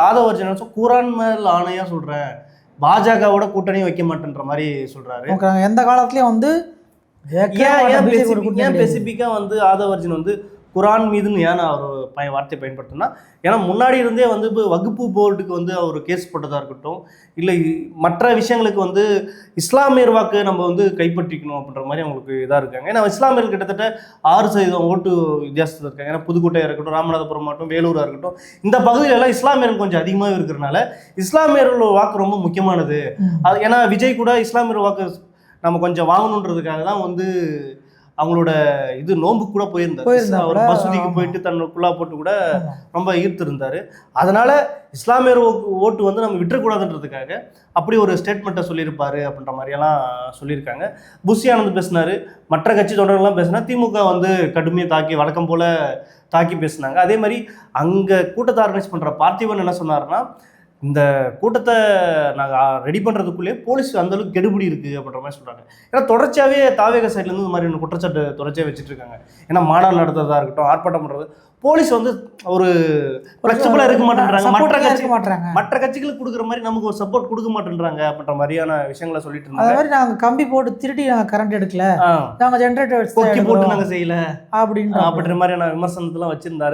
ஆதவ அர்ஜுனா குரான் மேல ஆணையா சொல்றேன், பாஜகவோட கூட்டணி வைக்க மாட்டேன்ற மாதிரி சொல்றாரு. எந்த காலத்துலயும் வந்து ஏன் ஸ்பெசிபிக்கா வந்து ஆதவ அர்ஜுன் வந்து குரான் மீதுன்னு ஏன் அவர் வார்த்தை பயன்படுத்தினா, ஏன்னா முன்னாடி இருந்தே வந்து இப்போ வகுப்பு போர்டுக்கு வந்து அவர் கேஸ் போட்டதாக இருக்கட்டும், இல்லை மற்ற விஷயங்களுக்கு வந்து இஸ்லாமியர் வாக்கு நம்ம வந்து கைப்பற்றிக்கணும் அப்படின்ற மாதிரி அவங்களுக்கு இதாக இருக்காங்க. ஏன்னா இஸ்லாமியர்கள் கிட்டத்தட்ட 6% ஓட்டு வித்தியாசத்தில் இருக்காங்க. ஏன்னா புதுக்கோட்டையாக இருக்கட்டும், ராமநாதபுரம் மாவட்டம், வேலூராக இருக்கட்டும், இந்த பகுதியிலெல்லாம் இஸ்லாமியர்கள் கொஞ்சம் அதிகமாக இருக்கிறனால இஸ்லாமியர்கள் வாக்கு ரொம்ப முக்கியமானது. அது ஏன்னா விஜய் கூட இஸ்லாமியர் வாக்கு நம்ம கொஞ்சம் வாங்கணுன்றதுக்காக தான் வந்து அவங்களோட இது நோன்பு கூட போயிருந்தார். அவர் மசூதிக்கு போயிட்டு தன்னுக்குள்ளா போட்டு கூட ரொம்ப ஈர்த்திருந்தாரு. அதனால இஸ்லாமியர் ஓட்டு வந்து நம்ம விட்டுறக்கூடாதுன்றதுக்காக அப்படி ஒரு ஸ்டேட்மெண்ட்டை சொல்லியிருப்பாரு அப்படின்ற மாதிரியெல்லாம் சொல்லியிருக்காங்க. புஷி ஆனந்த் பேசினாரு, மற்ற கட்சி தொடர்கள்லாம் பேசினா திமுக வந்து கடுமையாக தாக்கி வழக்கம் போல தாக்கி பேசினாங்க. அதே மாதிரி அங்கே கூட்டத்தை ஆர்கனைஸ் பண்ணுற பார்த்திபன் என்ன சொன்னார்னா, இந்த கூட்டத்தை நாங்கள் ரெடி பண்ணுறதுக்குள்ளேயே போலீஸ் அந்தளவுக்கு கெடுபிடி இருக்குது அப்படின்ற மாதிரி சொல்கிறாங்க. ஏன்னா தொடர்ச்சியாகவே தாவேக சைட்லேருந்து இந்த மாதிரி குற்றச்சாட்டு தொடர்ச்சியாக வச்சுட்டு இருக்காங்க. ஏன்னா மாநாடு நடத்துறதா இருக்கட்டும், ஆர்ப்பாட்டம் பண்ணுறது, போலீஸ் வந்து ஒரு ஃப்ளெக்சிபிளாக இருக்க மாட்டேன்றாங்க. மற்ற கட்சிகளுக்கு கொடுக்குற மாதிரி நமக்கு ஒரு சப்போர்ட் கொடுக்க மாட்டேன்றாங்க அப்படின்ற மாதிரியான விஷயங்களை சொல்லிட்டு இருந்தாங்க. அதே மாதிரி நாங்கள் கம்பி போட்டு திருடி நாங்கள் கரண்ட் எடுக்கல, நாங்கள் ஜென்ரேட்டர் போட்டு நாங்கள் செய்யல அப்படின்ற மாதிரியான விமர்சனத்தெல்லாம் வச்சிருந்தாரு.